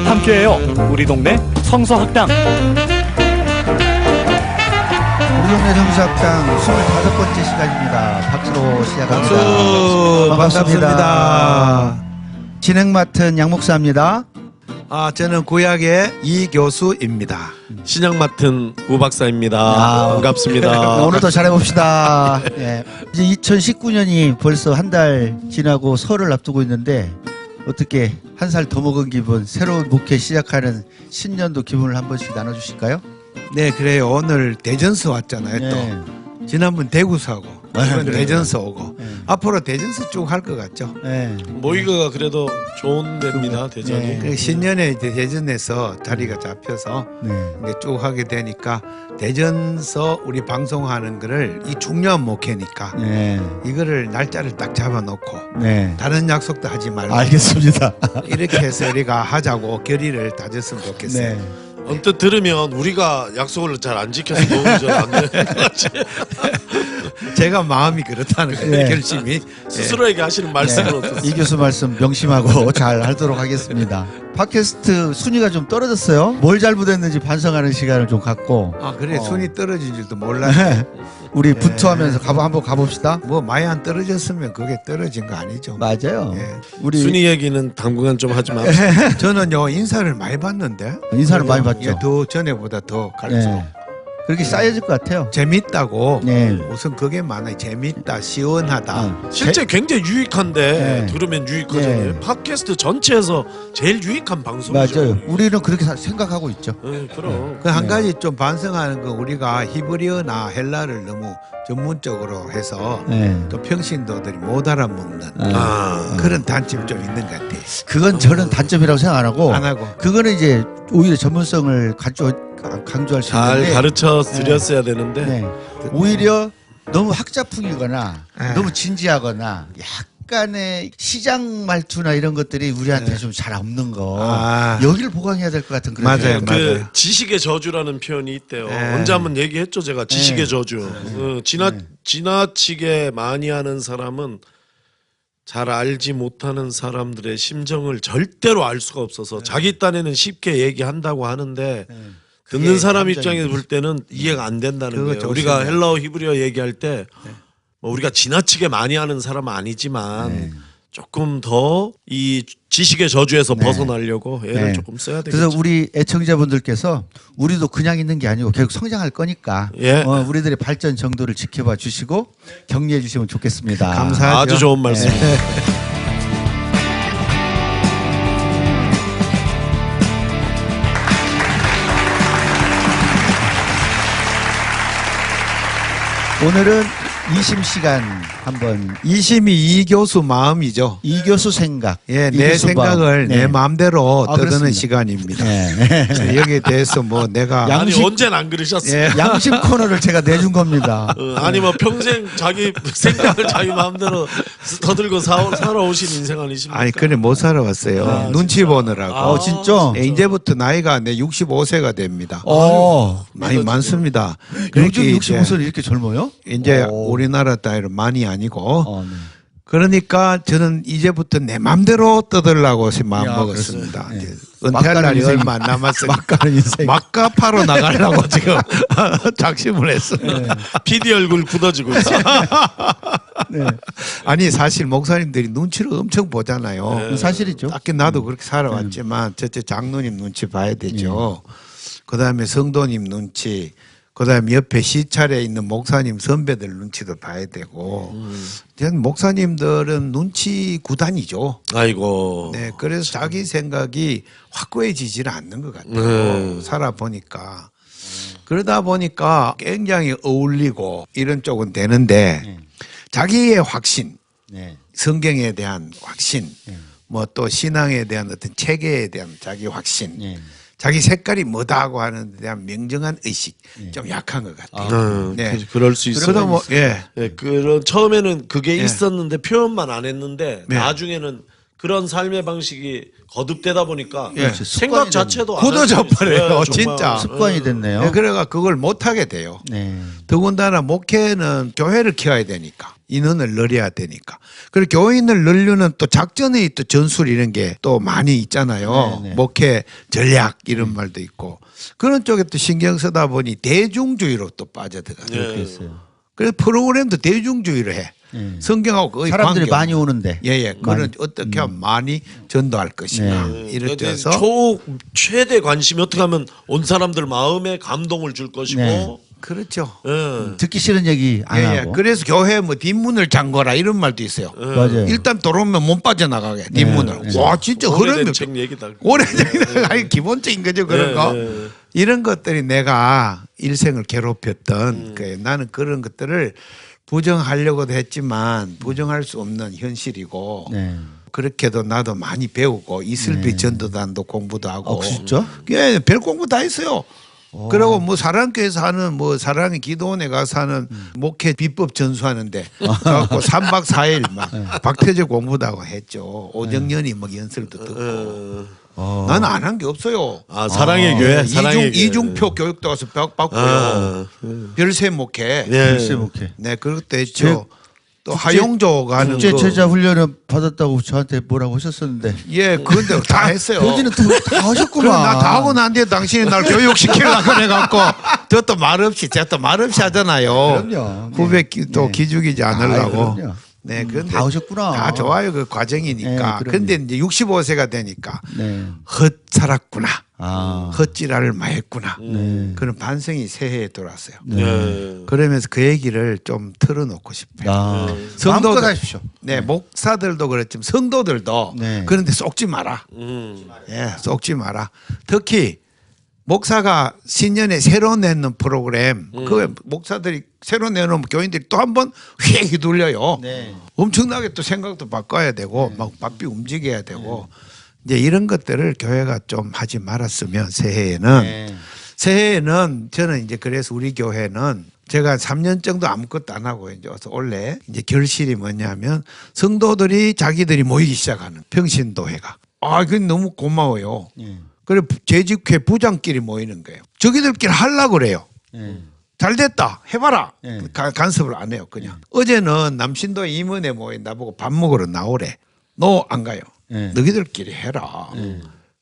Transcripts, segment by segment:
함께해요. 우리 동네 성서학당. 우리 동네 성서학당 25번째 시간입니다. 박수로 시작합니다. 박수. 반갑습니다. 진행 맡은 양 목사입니다. 저는 구약의 이 교수입니다. 신약 맡은 우 박사입니다. 반갑습니다. 오늘도 잘해봅시다. 예. 이제 2019년이 벌써 한 달 지나고 설을 앞두고 있는데 어떻게 한 살 더 먹은 기분, 새로운 목회 시작하는 신년도 기분을 한 번씩 나눠주실까요? 네, 그래요. 오늘 대전서 왔잖아요. 네. 또 지난번 대구서 하고 이번 그래요. 대전서 오고 네. 앞으로 대전서 쭉 할 것 같죠. 네. 모이가가 그래도 좋은 데입니다. 대전이. 네. 그 신년에 이제 대전에서 자리가 잡혀서 네. 이제 쭉 하게 되니까 대전서 우리 방송하는 거를 이 중요한 목회니까 네. 이거를 날짜를 딱 잡아놓고 네. 다른 약속도 하지 말고 알겠습니다. 이렇게 해서 우리가 하자고 결의를 다졌으면 좋겠어요. 네. 언뜻 들으면 우리가 약속을 잘 안 지켜서 도움이 잘 안 되는 것 같지. 제가 마음이 그렇다는 거예요. 네. 결심이. 스스로에게 하시는 말씀은 이 어떠세요? 교수 말씀 명심하고 잘 하도록 하겠습니다. 팟캐스트 순위가 좀 떨어졌어요. 뭘 잘못했는지 반성하는 시간을 좀 갖고 그래 순위 떨어진 줄도 몰랐네. 우리 부투하면서 한번 가봅시다. 뭐 많이 안 떨어졌으면 그게 떨어진 거 아니죠. 맞아요. 예. 우리 순위 얘기는 당분간 좀 하지 맙시다. 저는요 인사를 많이 받는데 인사를 많이 받죠. 더 전에보다 더 갈수록 네. 그렇게 쌓여질 것 같아요. 재밌다고. 네. 우선 그게 많아요. 재밌다, 시원하다. 실제 굉장히 유익한데 네. 들으면 유익하잖아요. 네. 팟캐스트 전체에서 제일 유익한 방송이죠. 맞아요. 우리는 그렇게 생각하고 있죠. 네, 그럼. 그 한 네. 가지 좀 반성하는 건 우리가 히브리어나 헬라를 너무 전문적으로 해서 네. 또 평신도들이 못 알아먹는 그런 단점이 좀 있는 것 같아요. 그건 저는 단점이라고 생각 안 하고 안 하고. 그거는 이제 오히려 전문성을 강조할 수 잘 있는데 가르쳐 드렸어야 되는데 네. 오히려 너무 학자풍이거나 네. 너무 진지하거나 약간의 시장 말투나 이런 것들이 우리한테 좀 잘 없는 거 여기를 보강해야 될 것 같은 그런 맞아요, 생각이 그 맞아요. 지식의 저주라는 표현이 있대요. 네. 언제 한번 얘기했죠, 제가 지식의 네. 저주. 지나치게 많이 하는 사람은 잘 알지 못하는 사람들의 심정을 절대로 알 수가 없어서 자기 딴에는 쉽게 얘기한다고 하는데 듣는 사람 입장에서 볼 때는 이해가 안 된다는 그거 거예요. 우리가 조심해요. 헬라어 히브리어 얘기할 때 뭐 우리가 지나치게 많이 하는 사람은 아니지만 조금 더 이 지식의 저주에서 벗어나려고 애를 네. 조금 써야 되겠죠. 그래서 우리 애청자분들께서 우리도 그냥 있는 게 아니고 계속 성장할 거니까 예. 우리들의 발전 정도를 지켜봐 주시고 격려해 주시면 좋겠습니다. 감사하죠. 아주 좋은 말씀. 네. 오늘은 이심시간 한번 이심이 이 교수 마음이죠. 이 교수 생각 예, 이 내 교수 마음. 생각을 네. 내 마음대로 떠드는 그렇습니다. 시간입니다. 네. 여기에 대해서 뭐 내가 아니 양식- 언제는 안 그러셨어요? 예. 양심 코너를 제가 내준 겁니다. 아니 뭐 평생 자기 생각을 자기 마음대로 더들고 살아오신 인생 아니십니까? 아니 그래 못 살아왔어요. 눈치 보느라고. 진짜? 예, 이제부터 나이가 내 65세가 됩니다. 많이 믿어지네요. 많습니다. 요즘 그러니까 65세는 이렇게 젊어요? 이제 오. 우리나라 따위로 많이 아니고 네. 그러니까 저는 이제부터 내 맘대로 떠들라고 마음 야, 먹었습니다. 그랬어요. 이제 네. 은퇴할 막가는 날이 인생. 얼마 안 남았어요. 막가는 인생. 막가파로 나가려고 지금 작심을 했어요. PD 얼굴 굳어지고 있어요. 네. 아니 사실 목사님들이 눈치를 엄청 보잖아요. 사실이죠. 딱히 나도 그렇게 살아왔지만 첫째 장로님 눈치 봐야 되죠. 그다음에 성도님 눈치, 그다음에 옆에 시찰에 있는 목사님 선배들 눈치도 봐야 되고. 전 목사님들은 눈치 구단이죠. 아이고. 네, 그래서 자기 생각이 확고해지지는 않는 것 같아요. 네. 살아보니까. 그러다 보니까 굉장히 어울리고 이런 쪽은 되는데 자기의 확신, 네. 성경에 대한 확신, 뭐 또 신앙에 대한 어떤 체계에 대한 자기 확신, 네. 자기 색깔이 뭐다 하고 하는 데 대한 명정한 의식 좀 약한 것 같아요. 네. 그럴 수 있어요. 그러다 뭐, 예. 네, 그런 처음에는 그게 예. 있었는데 표현만 안 했는데 네. 나중에는 그런 삶의 방식이 거듭되다 보니까 예. 생각 자체도 안 굳어져 할 수 있어요. 버려요, 정말. 진짜. 습관이 됐네요. 네, 그래가 그걸 못 하게 돼요. 네. 더군다나 목회는 교회를 키워야 되니까. 인원을 늘려야 되니까. 그리고 교인을 늘리는 또 작전의 또 전술 이런 게 또 많이 있잖아요. 네, 네. 목회 전략 이런 말도 있고 그런 쪽에 또 신경 쓰다 보니 대중주의로 또 빠져들어가요. 네. 그랬어요. 그래서 프로그램도 대중주의로 해. 네. 성경하고 거의 사람들이 관계 많이 오는데. 예예. 그런 어떻게 하면 많이 전도할 것인가 네. 이렇게해서 최대 관심이 어떻게 하면 온 사람들 마음에 감동을 줄 것이고. 네. 그렇죠. 예. 듣기 싫은 얘기 안 예, 예. 하고. 그래서 교회 뭐 뒷문을 잠궈라 이런 말도 있어요. 맞아요. 일단 들어오면 못 빠져나가게 뒷문을. 네. 와 진짜 흐름이 오래된 책 얘기다. 오래된 아니 기본적인 거죠 그런 네, 거. 네. 이런 것들이 내가 일생을 괴롭혔던 그 나는 그런 것들을 부정하려고도 했지만 부정할 수 없는 현실이고 네. 그렇게도 나도 많이 배우고 이슬비 전도단도 공부도 하고 진짜? 예, 별 공부 다 했어요. 그리고 뭐 사랑교회에서 하는 뭐 사랑의 기도원에 가서 하는 목회 비법 전수하는데 그래갖고 3박 4일 막 박태재 공부도 하고 했죠. 오정연이 막 연설도 듣고 나는 안 한 게 없어요. 아 사랑의 교회, 사랑의 교회. 이중표 교육도 가서 받고요. 아, 별세 목회. 예. 글쎄 목회. 네, 그것도 했죠. 또 하용조가 하는 국제 거. 제자 훈련을 받았다고 저한테 뭐라고 하셨었는데. 예, 그런데 다 했어요. 여기는 또 다 하셨구만. 그럼 나 다 하고 난 뒤에 당신이 날 교육시키려고 그래갖고 저 또 말없이 제가 또 말없이 하잖아요. 그럼요. 후배 네. 또 네. 기죽이지 않으려고. 그럼요. 네, 그런데 다 하셨구나. 다 좋아요 그 과정이니까. 네, 그럼요. 근데 이제 65세가 되니까 네. 헛살았구나. 아. 헛지랄을 마했구나. 네. 그런 반성이 새해에 돌았어요. 예. 그러면서 그 얘기를 좀 털어놓고 싶어요. 아. 성도들- 마음껏 하십시오. 네, 목사들도 그렇지만 성도들도 네. 그런데 속지 마라. 예, 속지 마라. 특히 목사가 신년에 새로 내는 프로그램, 그 목사들이 새로 내놓으면 교인들이 또 한 번 휙 휘둘려요. 네. 엄청나게 또 생각도 바꿔야 되고 막 바삐 움직여야 되고 이제 이런 것들을 교회가 좀 하지 말았으면 새해에는 네. 새해에는 저는 이제 그래서 우리 교회는 제가 3년 정도 아무것도 안 하고 이제 와서 원래 이제 결실이 뭐냐면 성도들이 자기들이 모이기 시작하는 평신도회가 그건 너무 고마워요. 네. 그래 재직회 부장끼리 모이는 거예요. 저기들끼리 하려고 그래요. 네. 잘 됐다 해봐라. 네. 간섭을 안 해요. 그냥 어제는 남신도 임원에 모인 나보고 밥 먹으러 나오래. 너 안 가요. 네. 너희들끼리 해라.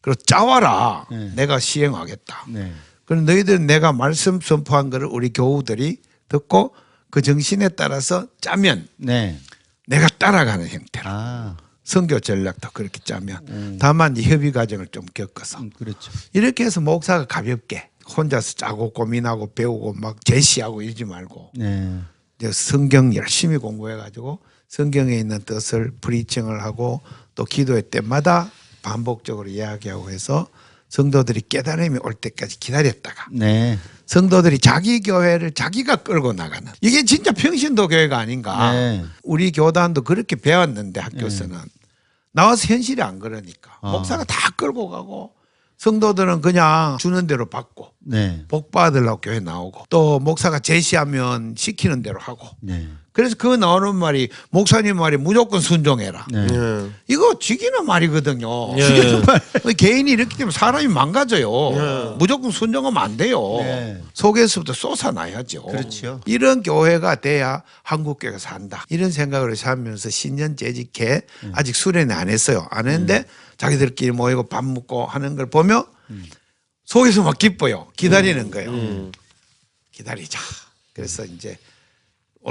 그리고 짜와라. 네. 내가 시행하겠다. 네. 그럼 너희들은 내가 말씀 선포한 거를 우리 교우들이 듣고 그 정신에 따라서 짜면 네. 내가 따라가는 형태로 아. 선교 전략도 그렇게 짜면 다만 이 협의 과정을 좀 겪어서 그렇죠. 이렇게 해서 목사가 가볍게 혼자서 짜고 고민하고 배우고 막 제시하고 이러지 말고 네. 이제 성경 열심히 공부해가지고 성경에 있는 뜻을 프리칭을 하고 또 기도회 때마다 반복적으로 이야기하고 해서 성도들이 깨달음이 올 때까지 기다렸다가 네. 성도들이 자기 교회를 자기가 끌고 나가는 이게 진짜 평신도 교회가 아닌가. 네. 우리 교단도 그렇게 배웠는데 학교에서는 나와서 현실이 안 그러니까 아. 목사가 다 끌고 가고 성도들은 그냥 주는 대로 받고 네. 복 받으려고 교회 나오고 또 목사가 제시하면 시키는 대로 하고 네. 그래서 그 나오는 말이 목사님 말이 무조건 순종해라. 네. 예. 이거 죽이는 말이거든요. 예. 죽이는 말. 개인이 이렇게 되면 사람이 망가져요. 예. 무조건 순종하면 안 돼요. 네. 속에서부터 쏟아나야죠. 그렇죠. 이런 교회가 돼야 한국 교회가 산다. 이런 생각을 하면서 신년 재직회 아직 수련회 안 했어요. 안 했는데 자기들끼리 모이고 밥 먹고 하는 걸 보면 속에서 막 기뻐요. 기다리는 거예요. 기다리자. 그래서 이제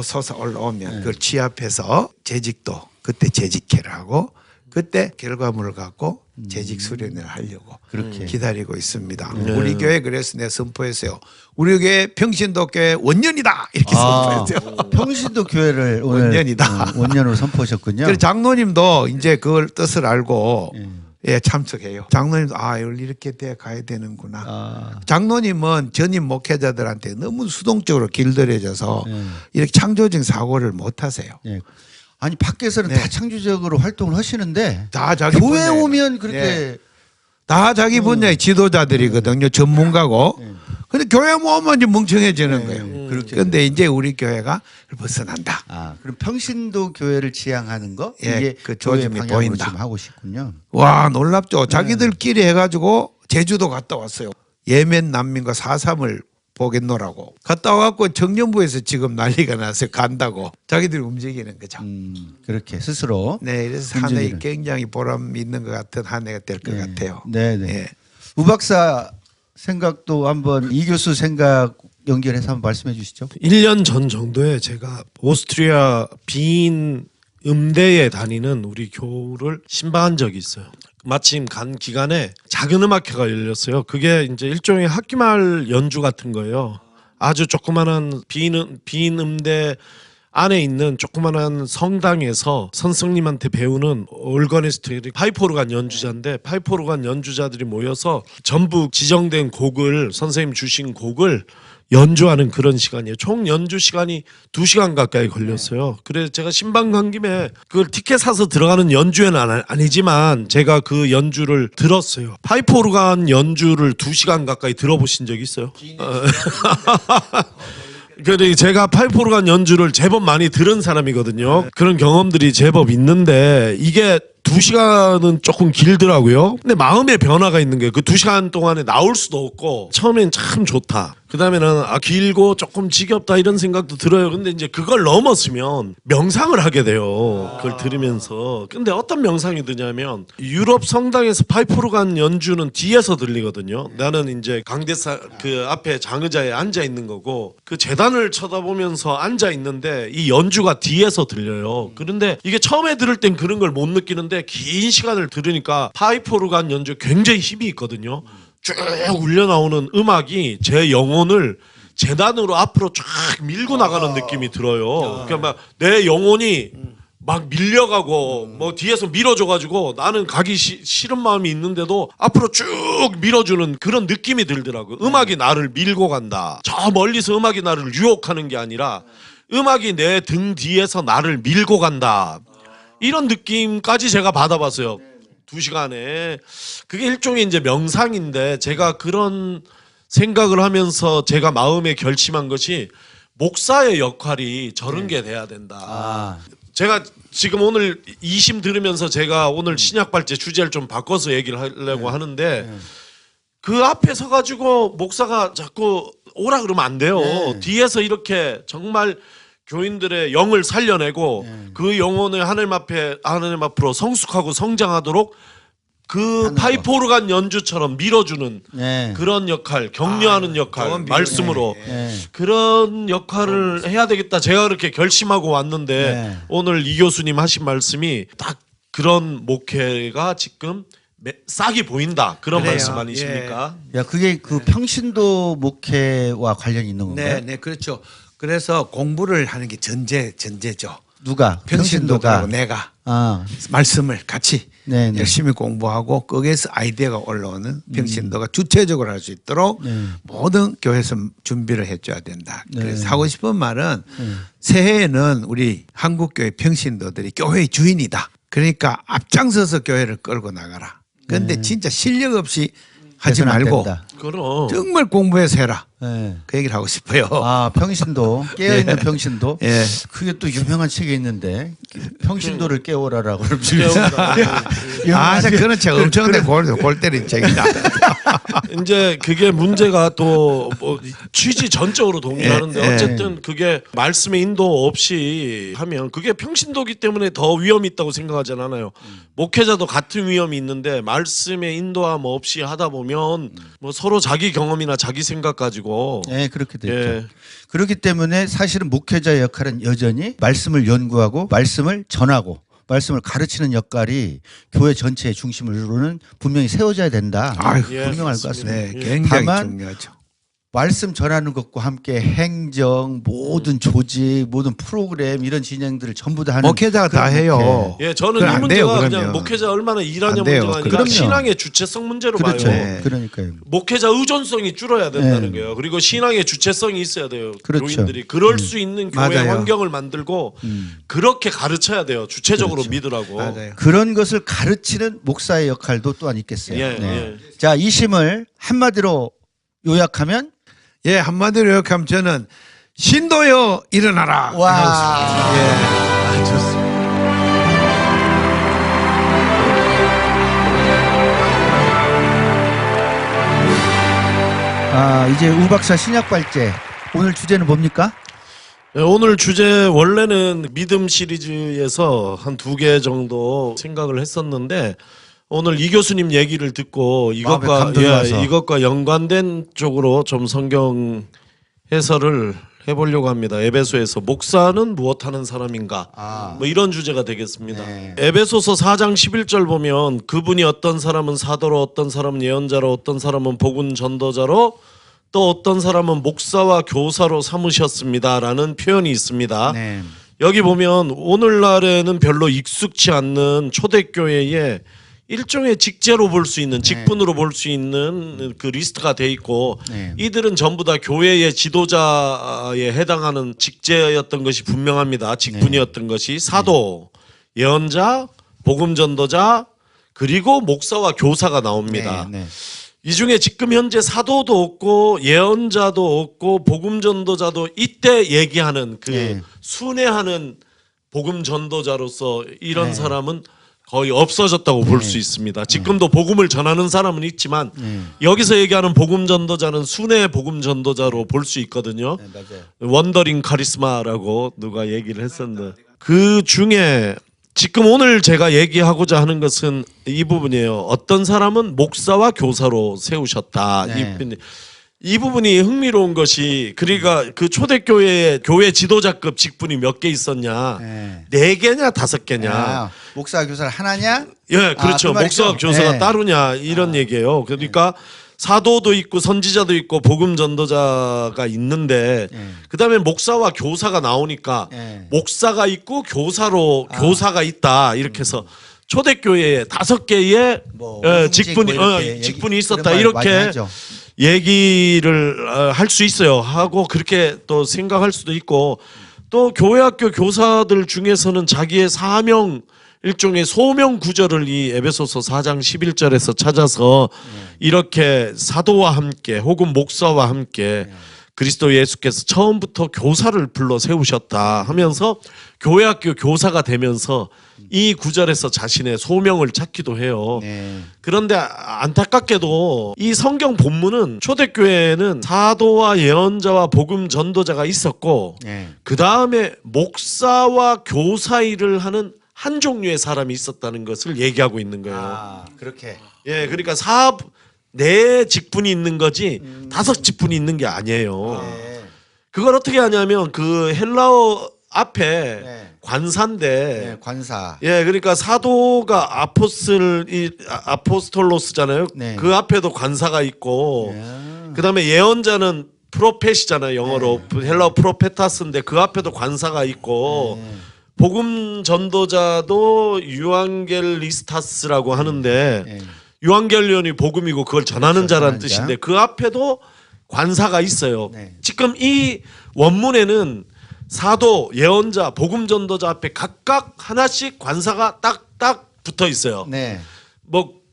솟아 올라오면 그걸 취합해서 재직도 그때 재직회를 하고 그때 결과물을 갖고 재직 수련회를 하려고 그렇게. 기다리고 있습니다. 우리 교회 그래서 내가 선포했어요. 우리 교회 평신도 교회 원년이다 이렇게 선포했어요. 평신도 교회를 오늘 원년이다. 원년으로 선포하셨군요. 그래서 장로님도 이제 그걸 뜻을 알고 예, 참석해요. 장로님도 이렇게 돼 가야 되는구나. 아. 장로님은 전임 목회자들한테 너무 수동적으로 길들여져서 이렇게 창조적인 사고를 못 하세요. 예. 아니 밖에서는 네. 다 창조적으로 활동을 하시는데 다 자기 교회 분야에. 오면 그렇게 예. 다 자기 분야의 지도자들이거든요. 전문가고. 근데 교회 모으면 이제 멍청해지는 거예요. 그렇게 그런데 이제 우리 교회가 벗어난다. 그럼 평신도 교회를 지향하는 거 예, 이게 그 교회 조짐이 방향으로 보인다. 지금 하고 싶군요. 와 놀랍죠. 자기들끼리 해가지고 제주도 갔다 왔어요. 예멘 난민과 4.3을 보겠노라고 갔다 와갖고 청년부에서 지금 난리가 나서 간다고 자기들이 움직이는 거죠. 그렇게 스스로. 네, 그래서 한 해 움직이는. 굉장히 보람 있는 것 같은 한 해가 될 것 같아요. 네네. 예. 우 박사 생각도 한번 이 교수 생각 연결해서 한번 말씀해 주시죠. 1년 전 정도에 제가 오스트리아 빈 음대에 다니는 우리 교우를 신방한 적이 있어요. 마침 간 기간에 작은 음악회가 열렸어요. 그게 이제 일종의 학기말 연주 같은 거예요. 아주 조그만한 빈 음대 안에 있는 조그만한 성당에서 선생님한테 배우는 올거니스트 파이프 오르간 연주자인데 파이프 오르간 연주자들이 모여서 전부 지정된 곡을 선생님 주신 곡을 연주하는 그런 시간이에요. 총 연주 시간이 2시간 가까이 걸렸어요. 그래서 제가 신방 간 김에 그걸 티켓 사서 들어가는 연주회는 아니지만 제가 그 연주를 들었어요. 파이프 오르간 연주를 2시간 가까이 들어보신 적 있어요? 그래 제가 파이프 오르간 연주를 제법 많이 들은 사람이거든요. 그런 경험들이 제법 있는데 이게 2시간은 조금 길더라고요. 근데 마음의 변화가 있는 게 그 2시간 동안에 나올 수도 없고 처음엔 참 좋다. 그다음에는 길고 조금 지겹다 이런 생각도 들어요. 근데 이제 그걸 넘었으면 명상을 하게 돼요. 그걸 들으면서. 근데 어떤 명상이 드냐면 유럽 성당에서 파이프 오르간 연주는 뒤에서 들리거든요. 나는 이제 강대사 그 앞에 장의자에 앉아 있는 거고 그 재단을 쳐다보면서 앉아 있는데 이 연주가 뒤에서 들려요. 그런데 이게 처음에 들을 땐 그런 걸 못 느끼는데 긴 시간을 들으니까 파이프 오르간 연주 굉장히 힘이 있거든요. 쭉 울려 나오는 음악이 제 영혼을 재단으로 앞으로 쫙 밀고 나가는 느낌이 들어요. 그러니까 막 내 영혼이 막 밀려가고 뭐 뒤에서 밀어줘가지고 나는 가기 싫은 마음이 있는데도 앞으로 쭉 밀어주는 그런 느낌이 들더라고요. 음악이 나를 밀고 간다. 저 멀리서 음악이 나를 유혹하는 게 아니라 음악이 내 등 뒤에서 나를 밀고 간다. 이런 느낌까지 제가 받아봤어요. 2시간에. 그게 일종의 이제 명상인데 제가 그런 생각을 하면서 제가 마음에 결심한 것이 목사의 역할이 저런 게 돼야 된다. 제가 지금 오늘 2심 들으면서 제가 오늘 신약발제 주제를 좀 바꿔서 얘기를 하려고 하는데 그 앞에 서가지고 목사가 자꾸 오라 그러면 안 돼요. 뒤에서 이렇게 정말 교인들의 영을 살려내고 그 영혼을 하나님 앞으로 성숙하고 성장하도록 그 파이프 오르간 연주처럼 밀어주는 그런 역할, 격려하는 역할, 말씀으로 그런 역할을 해야 되겠다. 제가 그렇게 결심하고 왔는데 오늘 이 교수님 하신 말씀이 딱 그런 목회가 지금 싹이 보인다. 그런 그래요. 말씀 아니십니까? 야, 그게 그 평신도 목회와 관련이 있는 건가요? 네, 네, 그렇죠. 그래서 공부를 하는 게 전제죠. 누가? 평신도가 내가 말씀을 같이 네네. 열심히 공부하고 거기에서 아이디어가 올라오는 평신도가 주체적으로 할 수 있도록 모든 교회에서 준비를 해줘야 된다. 그래서 하고 싶은 말은 새해에는 우리 한국교회 평신도들이 교회의 주인이다. 그러니까 앞장서서 교회를 끌고 나가라. 그런데 진짜 실력 없이 하지 해서는 안 말고 된다. 그럼 정말 공부해서 해라. 네. 그 얘기를 하고 싶어요. 평신도 깨어있는 평신도. 예. 그게 또 유명한 책에 있는데 평신도를 깨워라라고 그건 제가 엄청나게 골 때린 책이다. 이제 그게 문제가 또 뭐 취지 전적으로 동의하는데 예, 예. 어쨌든 그게 말씀의 인도 없이 하면 그게 평신도기 때문에 더 위험이 있다고 생각하지 않아요. 목회자도 같은 위험이 있는데 말씀의 인도함 없이 하다 보면 뭐 서로 자기 경험이나 자기 생각 가지고 네, 그렇게 됐죠. 예. 그렇기 때문에 사실은 목회자의 역할은 여전히 말씀을 연구하고 말씀을 전하고 말씀을 가르치는 역할이 교회 전체의 중심을 이루는 분명히 세워져야 된다. 예, 분명할 것 맞습니다. 같습니다. 네, 굉장히 다만 중요하죠. 말씀 전하는 것과 함께 행정, 모든 조직, 모든 프로그램 이런 진행들을 전부 다 하는 목회자가 다 그런 해요. 예, 저는 그건 이 안 문제가 돼요, 그냥 그러면. 목회자 얼마나 일하냐 안 돼요. 문제가 아니라 그럼요. 신앙의 주체성 문제로 그렇죠. 봐요. 그러니까요. 목회자 의존성이 줄어야 된다는 네. 거예요. 그리고 신앙의 주체성이 있어야 돼요. 그렇죠. 교인들이 그럴 수 있는 교회 맞아요. 환경을 만들고 그렇게 가르쳐야 돼요. 주체적으로 그렇죠. 믿으라고. 맞아요. 그런 것을 가르치는 목사의 역할도 또한 있겠어요. 예, 네. 예. 자, 이 심을 한마디로 요약하면 예, 한마디로 이렇게 하면 저는 신도여 일어나라. 와. 예. 좋습니다. 이제 우박사 신약발제 오늘 주제는 뭡니까? 네, 오늘 주제 원래는 믿음 시리즈에서 한 2개 정도 생각을 했었는데 오늘 이 교수님 얘기를 듣고 이것과 연관된 쪽으로 좀 성경 해설을 해보려고 합니다. 에베소에서 목사는 무엇하는 사람인가 뭐 이런 주제가 되겠습니다. 네. 에베소서 4장 11절 보면 그분이 어떤 사람은 사도로 어떤 사람은 예언자로 어떤 사람은 복음 전도자로 또 어떤 사람은 목사와 교사로 삼으셨습니다라는 표현이 있습니다. 네. 여기 보면 오늘날에는 별로 익숙치 않는 초대교회에 일종의 직제로 볼 수 있는 직분으로 볼 수 있는 그 리스트가 돼 있고 네. 이들은 전부 다 교회의 지도자에 해당하는 직제였던 것이 분명합니다. 직분이었던 것이 사도, 예언자, 복음 전도자 그리고 목사와 교사가 나옵니다. 네. 이 중에 지금 현재 사도도 없고 예언자도 없고 복음 전도자도 이때 얘기하는 그 순회하는 복음 전도자로서 이런 사람은 거의 없어졌다고 볼 수 있습니다. 지금도 복음을 전하는 사람은 있지만 여기서 얘기하는 복음 전도자는 순회 복음 전도자로 볼 수 있거든요. 네, 맞아요. 원더링 카리스마라고 누가 얘기를 했었는데 그 중에 지금 오늘 제가 얘기하고자 하는 것은 이 부분이에요. 어떤 사람은 목사와 교사로 세우셨다. 네. 이 부분이 흥미로운 것이 그러니까 그 초대교회에 교회 지도자급 직분이 몇 개 있었냐? 네. 4개냐 5개냐? 목사 교사 하나냐? 예, 그렇죠. 그 말이죠? 목사와 교사가 네. 따로냐 이런 얘기예요. 그러니까 사도도 있고 선지자도 있고 복음 전도자가 있는데 그다음에 목사와 교사가 나오니까 목사가 있고 교사가 있다 이렇게 해서 초대교회에 5개의 뭐 직분이 있었다 이렇게 얘기를 할 수 있어요. 하고 그렇게 또 생각할 수도 있고 또 교회학교 교사들 중에서는 자기의 사명 일종의 소명 구절을 이 에베소서 4장 11절에서 찾아서 이렇게 사도와 함께 혹은 목사와 함께 그리스도 예수께서 처음부터 교사를 불러 세우셨다 하면서 교회학교 교사가 되면서 이 구절에서 자신의 소명을 찾기도 해요. 그런데 안타깝게도 이 성경 본문은 초대교회에는 사도와 예언자와 복음 전도자가 있었고 그 다음에 목사와 교사 일을 하는 한 종류의 사람이 있었다는 것을 얘기하고 있는 거예요. 그렇게. 예, 그러니까 4 직분이 있는 거지 5 직분이 있는 게 아니에요. 그걸 어떻게 하냐면 그 헬라어 앞에 관사인데 관사. 예, 그러니까 사도가 아포스톨로스잖아요. 그 앞에도 관사가 있고 그다음에 예언자는 프로펫이잖아요. 영어로 헬라어 프로페타스인데 그 앞에도 관사가 있고 복음 전도자도 유앙겔리스타스라고 하는데 유앙겔리온이 복음이고 그걸 전하는 자라는 뜻인데 그 앞에도 관사가 있어요. 지금 이 원문에는 사도, 예언자, 복음 전도자 앞에 각각 하나씩 관사가 딱딱 붙어 있어요. 뭐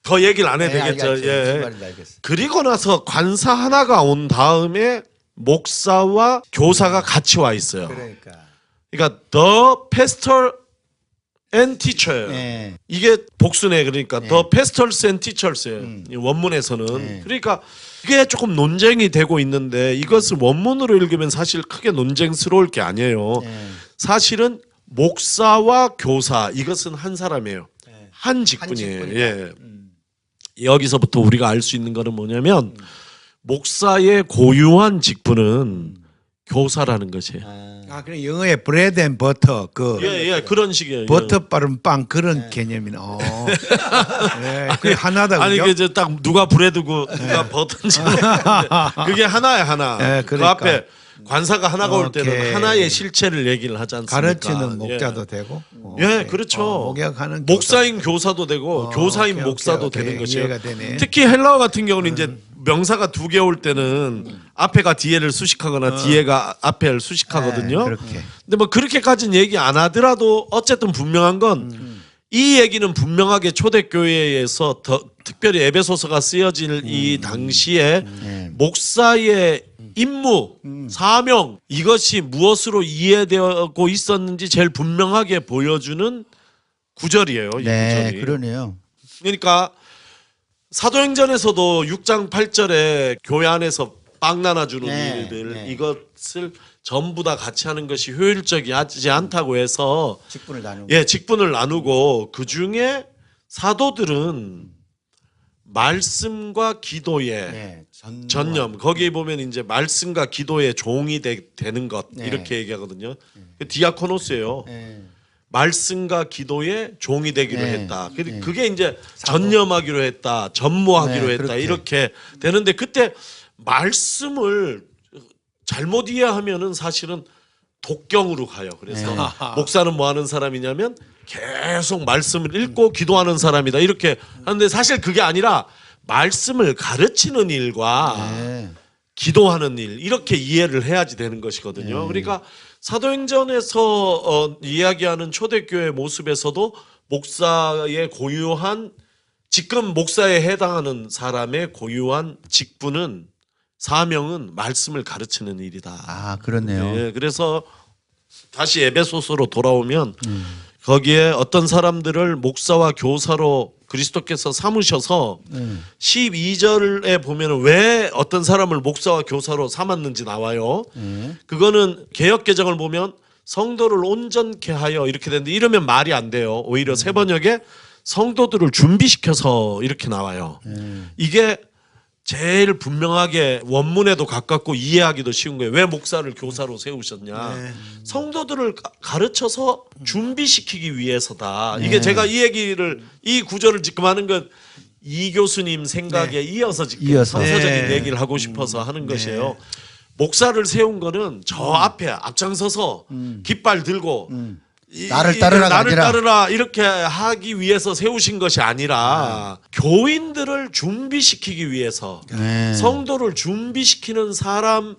더 얘기를 안 해도 되겠죠. 예. 그리고 나서 관사 하나가 온 다음에 목사와 교사가 같이 와 있어요. 그러니까 the pastor and teacher예요. 이게 복수네. 그러니까 the pastors and teachers예요. 이 원문에서는. 그러니까 이게 조금 논쟁이 되고 있는데 이것을 원문으로 읽으면 사실 크게 논쟁스러울 게 아니에요. 사실은 목사와 교사 이것은 한 사람이에요. 한 직분이에요. 예. 여기서부터 우리가 알 수 있는 거는 뭐냐면 목사의 고유한 직분은 교사라는 것이에요. 그럼 영어에 브레드 앤 버터 그런 식이에요. 버터 바른 빵 그런 개념이네. 그게 하나다. 아니 그죠? 이제 딱 누가 브레드고 누가 버터인지 그게 하나야 하나. 그러니까. 그 앞에 관사가 하나가 올 때는 하나의 실체를 얘기를 하지 않습니까? 가르치는 목자도 되고. 그렇죠. 목약하는 목사인 교사도 되고 교사인 목사도 되는 것이에요. 이해가 되네. 특히 헬라어 같은 경우는 이제 명사가 2개 올 때는 앞에가 뒤에를 수식하거나 뒤에가 앞에를 수식하거든요. 근데 뭐 그렇게까지는 얘기 안 하더라도 어쨌든 분명한 건 이 얘기는 분명하게 초대교회에서 특별히 에베소서가 쓰여질 이 당시에 목사의 임무, 사명 이것이 무엇으로 이해되고 있었는지 제일 분명하게 보여주는 구절이에요. 이 구절이. 그러네요. 그러니까 사도행전에서도 6장 8절에 교회 안에서 빵 나눠주는 네, 일들 네. 이것을 전부 다 같이 하는 것이 효율적이지 않다고 해서 직분을 나누고. 예, 직분을 나누고 그 중에 사도들은 말씀과 기도에 네, 전념 거기에 보면 이제 말씀과 기도의 종이 되는 것 네. 이렇게 얘기하거든요. 디아코노스예요. 네. 말씀과 기도의 종이 되기로 네. 했다. 네. 그게 이제 전념하기로 했다, 전무하기로 네, 했다 그렇게. 이렇게 되는데 그때 말씀을 잘못 이해하면은 사실은 독경으로 가요. 그래서 네. 목사는 뭐 하는 사람이냐면 계속 말씀을 읽고 기도하는 사람이다 이렇게 하는데 사실 그게 아니라 말씀을 가르치는 일과 네. 기도하는 일 이렇게 이해를 해야지 되는 것이거든요. 네. 그러니까 사도행전에서 이야기하는 초대교회 모습에서도 목사의 고유한 지금 목사에 해당하는 사람의 고유한 직분은 사명은 말씀을 가르치는 일이다. 아, 그렇네요. 예, 그래서 다시 에베소서로 돌아오면 거기에 어떤 사람들을 목사와 교사로 그리스도께서 삼으셔서 12절에 보면 왜 어떤 사람을 목사와 교사로 삼았는지 나와요. 그거는 개역개정을 보면 성도를 온전케 하여 이렇게 되는데 이러면 말이 안 돼요. 오히려 세 번역에 성도들을 준비시켜서 이렇게 나와요. 이게 제일 분명하게 원문에도 가깝고 이해하기도 쉬운 거예요. 왜 목사를 교사로 세우셨냐. 성도들을 가르쳐서 준비시키기 위해서다. 이게 제가 이 얘기를 이 구절을 지금 하는 건 이 교수님 생각에 이어서 지금 이어서. 성서적인 네. 얘기를 하고 싶어서 하는 것이에요. 목사를 세운 거는 저 앞에 앞장서서 깃발 들고 나를 따르라가 나를 아니라. 따르라 이렇게 하기 위해서 세우신 것이 아니라 교인들을 준비시키기 위해서 네. 성도를 준비시키는 사람의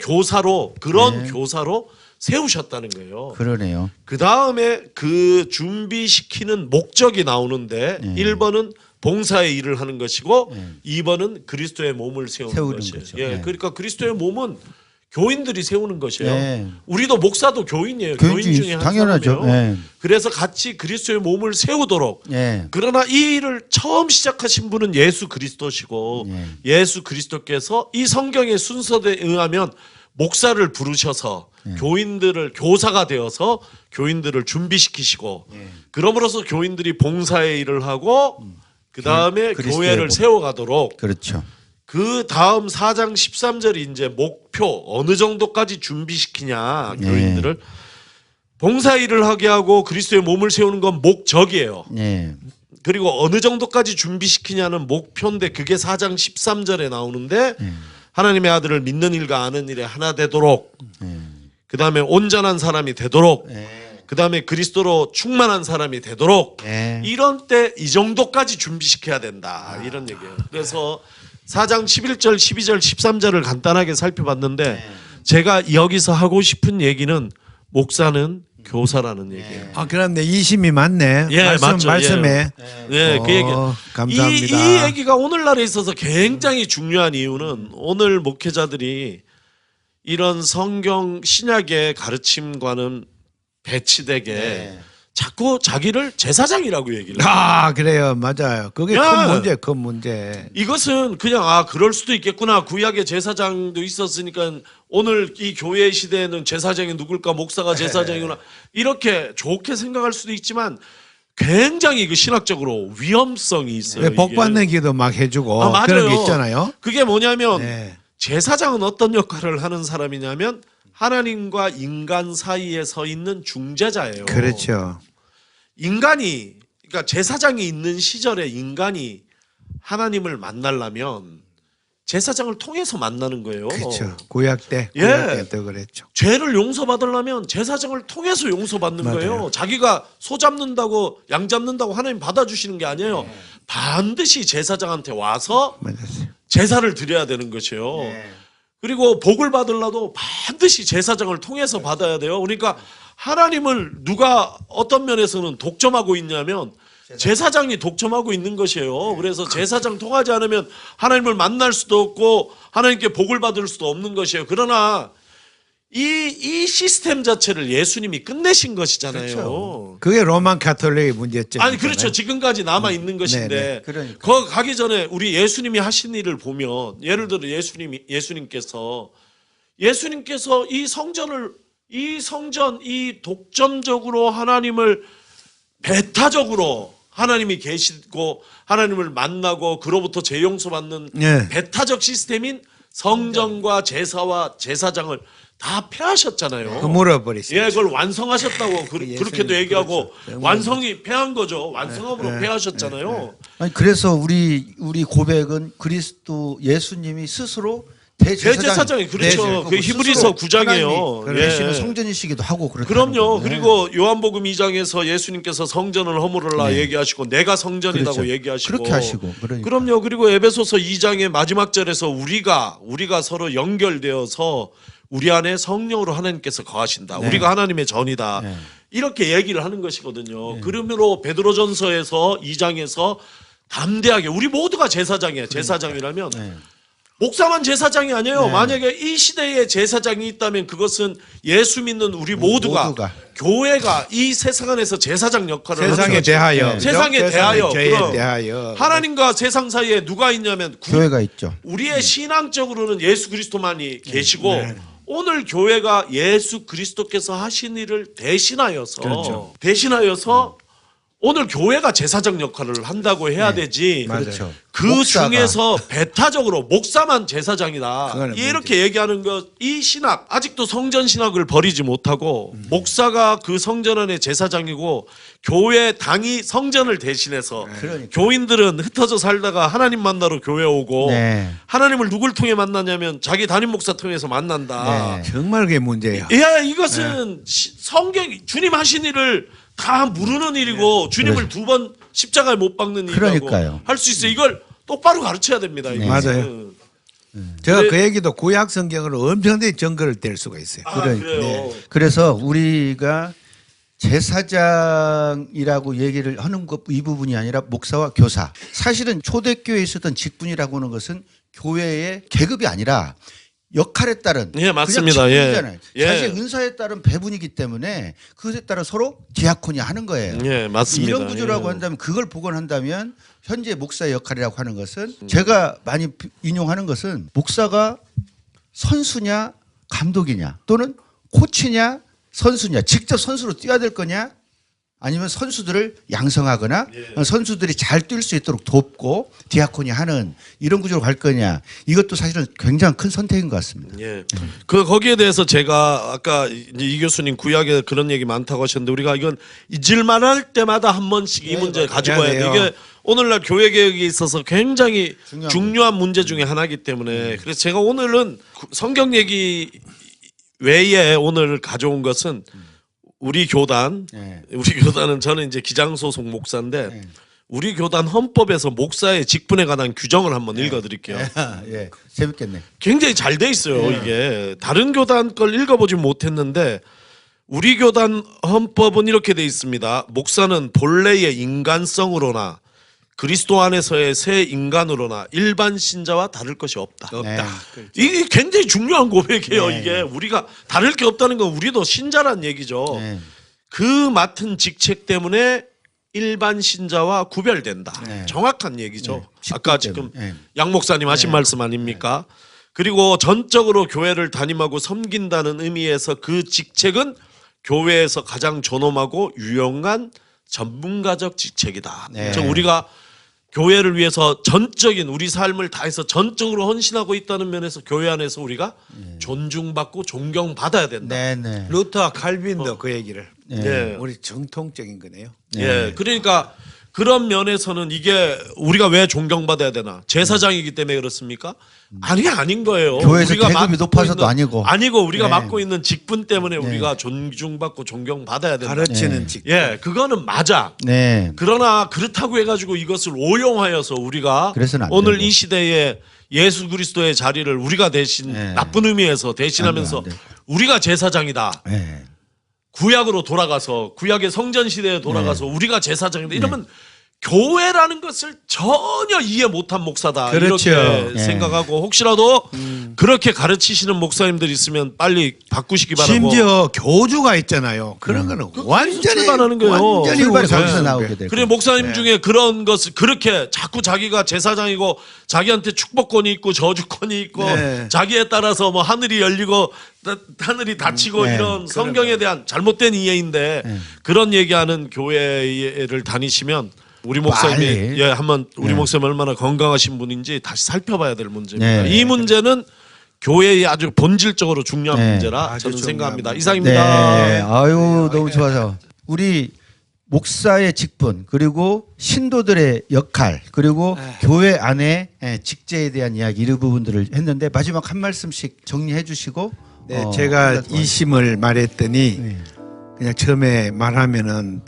교사로 그런 교사로 세우셨다는 거예요. 그러네요. 그 다음에 그 준비시키는 목적이 나오는데 1번은 봉사의 일을 하는 것이고 2번은 그리스도의 몸을 세우는 것이에요. 거죠. 예, 네. 그러니까 그리스도의 몸은 교인들이 세우는 것이에요. 네. 우리도 목사도 교인이에요. 교인 교인주의 중에 한 당연하죠. 사람이에요. 네. 그래서 같이 그리스도의 몸을 세우도록. 네. 그러나 이 일을 처음 시작하신 분은 예수 그리스도시고 네. 예수 그리스도께서 이 성경의 순서에 의하면 목사를 부르셔서 교인들을 교사가 되어서 교인들을 준비시키시고 그럼으로써 교인들이 봉사의 일을 하고 그 다음에 그리스도의 교회를 몸. 세워가도록 그렇죠. 그 다음 4장 13절이 이제 목표 어느 정도까지 준비시키냐 교인들을 봉사 일을 하게 하고 그리스도의 몸을 세우는 건 목적이에요. 네. 그리고 어느 정도까지 준비시키냐는 목표인데 그게 4장 13절에 나오는데 하나님의 아들을 믿는 일과 아는 일에 하나 되도록 그 다음에 온전한 사람이 되도록 그 다음에 그리스도로 충만한 사람이 되도록 네. 이런 때 이 정도까지 준비시켜야 된다 이런 얘기예요. 그래서 4장 11절 12절 13절을 간단하게 살펴봤는데 제가 여기서 하고 싶은 얘기는 목사는 교사라는 얘기예요. 아, 그런데 이심이 맞네. 예, 맞죠. 말씀에. 네, 그 얘기. 감사합니다. 이 얘기가 오늘날에 있어서 굉장히 중요한 이유는 오늘 목회자들이 이런 성경 신약의 가르침과는 배치되게 자꾸 자기를 제사장이라고 얘기를 해요. 아, 그래요. 맞아요. 그게 야! 큰 문제. 이것은 그냥 그럴 수도 있겠구나. 구약의 제사장도 있었으니까 오늘 이 교회 시대에는 제사장이 누굴까? 목사가 제사장이구나. 이렇게 좋게 생각할 수도 있지만 굉장히 그 신학적으로 위험성이 있어요. 복 이게. 받는 기도 막 해주고 맞아요. 그런 게 있잖아요. 그게 뭐냐면 네. 제사장은 어떤 역할을 하는 사람이냐면 하나님과 인간 사이에 서 있는 중재자예요. 그렇죠. 인간이 그러니까 제사장이 있는 시절에 인간이 하나님을 만나려면 제사장을 통해서 만나는 거예요. 그렇죠. 구약 예. 때도 그랬죠. 죄를 용서받으려면 제사장을 통해서 용서받는 맞아요. 거예요. 자기가 소 잡는다고 양 잡는다고 하나님 받아주시는 게 아니에요. 반드시 제사장한테 와서 맞았어요. 제사를 드려야 되는 것이에요. 그리고 복을 받으려도 반드시 제사장을 통해서 받아야 돼요. 그러니까 하나님을 누가 어떤 면에서는 독점하고 있냐면 제사장이 독점하고 있는 것이에요. 그래서 제사장 통하지 않으면 하나님을 만날 수도 없고 하나님께 복을 받을 수도 없는 것이에요. 그러나 이 시스템 자체를 예수님이 끝내신 것이잖아요. 그렇죠. 그게 로만 카톨릭의 문제점. 아니 그렇죠. 지금까지 남아 있는 것인데 네네. 그러니까. 거 가기 전에 우리 예수님이 하신 일을 보면 예를 들어 예수님께서 이 성전 이 독점적으로 하나님을 배타적으로 하나님이 계시고 하나님을 만나고 그로부터 재용서 받는 네. 배타적 시스템인 성전과 제사와 제사장을 다 폐하셨잖아요. 허물어버리시죠. 예, 그걸 완성하셨다고 그렇게도 얘기하고 그렇죠. 완성이 폐한 거죠. 완성함으로 폐하셨잖아요. 아니 그래서 우리 고백은 그리스도 예수님이 스스로 대제사장이 그렇죠. 그 히브리서 9장이에요. 계시는 성전이시기도 하고 그렇다는 그럼요. 건데. 그리고 요한복음 2장에서 예수님께서 성전을 허물으라 얘기하시고 내가 성전이라고 그렇죠. 얘기하시고 그렇게 하시고 그러니까. 그럼요. 그리고 에베소서 2장의 마지막 절에서 우리가 서로 연결되어서 우리 안에 성령으로 하나님께서 거하신다. 네. 우리가 하나님의 전이다. 네. 이렇게 얘기를 하는 것이거든요. 그러므로 베드로전서에서 2장에서 담대하게 우리 모두가 제사장이에요. 제사장이라면 네. 목사만 제사장이 아니에요. 네. 만약에 이 시대에 제사장이 있다면 그것은 예수 믿는 우리 모두가 교회가 이 세상 안에서 제사장 역할을 세상에 하죠. 대하여. 네. 세상에 대하여. 죄에 그럼 대하여. 하나님과 세상 사이에 누가 있냐면 교회가 있죠. 우리의 신앙적으로는 예수 그리스도만이 계시고 네. 오늘 교회가 예수 그리스도께서 하신 일을 대신하여서 그렇죠. 오늘 교회가 제사장 역할을 한다고 해야 되지. 맞아요. 그렇죠. 그 목사가. 중에서 배타적으로 목사만 제사장이다. 그거는 이렇게 얘기하는 것, 이 신학 아직도 성전 신학을 버리지 못하고 목사가 그 성전 안의 제사장이고 교회 당이 성전을 대신해서 그러니까. 교인들은 흩어져 살다가 하나님 만나러 교회 오고 네. 하나님을 누굴 통해 만나냐면 자기 담임 목사 통해서 만난다. 네. 정말 그게 문제예요. 예, 이것은 성경 주님 하신 일을 다 모르는 일이고 주님을 두 번 십자가에 못 박는 일이라고 그러니까요. 할 수 있어요. 이걸 똑바로 가르쳐야 됩니다. 네. 맞아요. 제가 그 얘기도 구약 성경으로 엄청나게 증거를 댈 수가 있어요. 그러니까. 그래요. 그래서 우리가 제사장이라고 얘기를 하는 것 이 부분이 아니라 목사와 교사. 사실은 초대교회에 있었던 직분이라고 하는 것은 교회의 계급이 아니라 역할에 따른 예, 맞습니다. 그냥 직분이잖아요. 예. 사실 은사에 따른 배분이기 때문에 그것에 따라 서로 디아코니 하는 거예요. 예, 맞습니다. 이런 구조라고 예. 한다면 그걸 복원한다면 현재 목사의 역할이라고 하는 것은 제가 많이 인용하는 것은 목사가 선수냐 감독이냐 또는 코치냐 선수냐 직접 선수로 뛰어야 될 거냐 아니면 선수들을 양성하거나 선수들이 잘 뛸 수 있도록 돕고 디아코니 하는 이런 구조로 갈 거냐 이것도 사실은 굉장히 큰 선택인 것 같습니다. 예. 거기에 대해서 제가 아까 이 교수님 구약에 그런 얘기 많다고 하셨는데 우리가 이건 잊을만 할 때마다 한 번씩 이 문제 가지고 와야 돼. 이게 오늘날 교회 개혁에 있어서 굉장히 중요한 문제 중에 하나이기 때문에 그래서 제가 오늘은 성경 얘기 외에 오늘 가져온 것은 우리 교단은 저는 이제 기장소속 목사인데 우리 교단 헌법에서 목사의 직분에 관한 규정을 한번 읽어드릴게요. 예, 재밌겠네. 굉장히 잘 돼 있어요. 이게 다른 교단 걸 읽어보지 못했는데 우리 교단 헌법은 이렇게 돼 있습니다. 목사는 본래의 인간성으로나 그리스도 안에서의 새 인간으로나 일반 신자와 다를 것이 없다. 네. 이게 굉장히 중요한 고백이에요. 네. 이게 우리가 다를 게 없다는 건 우리도 신자란 얘기죠. 네. 그 맡은 직책 때문에 일반 신자와 구별된다. 네. 정확한 얘기죠. 네. 직분 아까 때문에. 지금 네. 양 목사님 하신 말씀 아닙니까? 그리고 전적으로 교회를 담임하고 섬긴다는 의미에서 그 직책은 교회에서 가장 존엄하고 유용한 전문가적 직책이다. 네. 즉 우리가 교회를 위해서 전적인 우리 삶을 다해서 전적으로 헌신하고 있다는 면에서 교회 안에서 우리가 존중받고 존경받아야 된다. 네, 네. 루터 칼빈도 그 얘기를. 예. 우리 정통적인 거네요. 예. 그러니까 그런 면에서는 이게 우리가 왜 존경받아야 되나? 제사장이기 때문에 그렇습니까? 아니 아닌 거예요. 교회에서 우리가 계급이 맡고 높아서도 있는- 아니고. 우리가 네. 맡고 있는 직분 때문에 우리가 존중받고 존경받아야 된다. 가르치는 직. 예, 그거는 맞아. 네. 그러나 그렇다고 해가지고 이것을 오용하여서 우리가 그래서는 안 오늘 되고. 이 시대에 예수 그리스도의 자리를 우리가 대신 네. 나쁜 의미에서 대신하면서 안 돼, 안 돼. 우리가 제사장이다. 네. 구약으로 돌아가서 구약의 성전 시대에 돌아가서 우리가 제사장이다. 이러면 교회라는 것을 전혀 이해 못한 목사다 그렇죠. 이렇게 예. 생각하고 혹시라도 그렇게 가르치시는 목사님들 있으면 빨리 바꾸시기 바라고. 심지어 교주가 있잖아요. 그런 거는 완전히 출발하는 거예요. 완전히 출발이 오산한 거기서 거예요. 나오게 될 그래 거예요. 목사님 네. 중에 그런 것을 그렇게 자꾸 자기가 제사장이고 자기한테 축복권이 있고 저주권이 있고 네. 자기에 따라서 뭐 하늘이 열리고 하늘이 닫히고 네. 이런 성경에 대한 잘못된 이해인데 그런 얘기하는 교회를 다니시면 우리 목사님이 빨리. 예 한번 우리 네. 목사님 얼마나 건강하신 분인지 다시 살펴봐야 될 문제입니다. 네. 이 문제는 교회의 아주 본질적으로 중요한 네. 문제라 아주 저는 중요한 생각합니다. 문제. 이상입니다. 네. 아유, 너무 좋아서. 우리 목사의 직분, 그리고 신도들의 역할, 그리고 교회 안에 직제에 대한 이야기 이런 부분들을 했는데 마지막 한 말씀씩 정리해 주시고 네, 제가 이심을 말했더니 네. 그냥 처음에 말하면은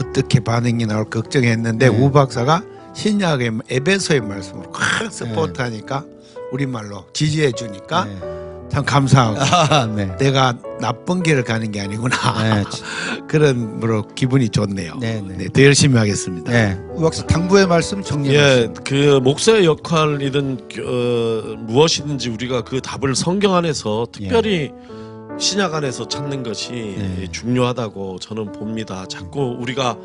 어떻게 반응이 나올 걱정했는데 네. 우 박사가 신약의 에베소의 말씀으로 콱 스포트하니까 우리말로 지지해 주니까 네. 참 감사하고 아, 네. 내가 나쁜 길을 가는 게 아니구나 네. 그런 뭐로 기분이 좋네요. 네, 네. 네, 더 열심히 하겠습니다. 네. 우 박사 당부의 말씀 정리해 예, 주세요. 그 목사의 역할이든 무엇이든지 우리가 그 답을 성경 안에서 특별히 신약 안에서 찾는 것이 네. 중요하다고 저는 봅니다. 자꾸 우리가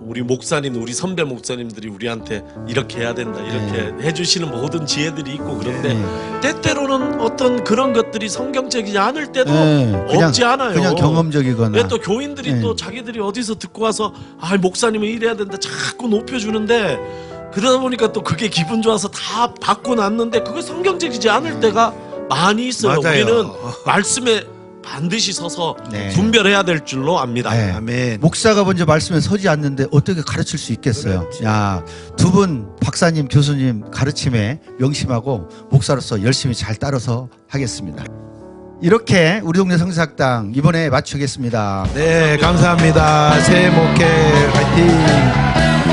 우리 목사님, 우리 선배 목사님들이 우리한테 이렇게 해야 된다, 이렇게 해주시는 모든 지혜들이 있고 그런데 때때로는 어떤 그런 것들이 성경적이지 않을 때도 그냥, 없지 않아요. 그냥 경험적이거나. 왜 또 교인들이 네. 또 자기들이 어디서 듣고 와서 아 목사님은 이래야 된다 자꾸 높여주는데 그러다 보니까 또 그게 기분 좋아서 다 받고 났는데 그게 성경적이지 않을 때가 많이 있어요. 맞아요. 우리는 말씀에 반드시 서서 네. 분별해야 될 줄로 압니다. 네. 아멘. 목사가 먼저 말씀에 서지 않는데 어떻게 가르칠 수 있겠어요? 야, 두 분 박사님, 교수님 가르침에 명심하고 목사로서 열심히 잘 따라서 하겠습니다. 이렇게 우리 동네 성사학당 이번에 마치겠습니다. 네, 감사합니다. 새해 목회 화이팅!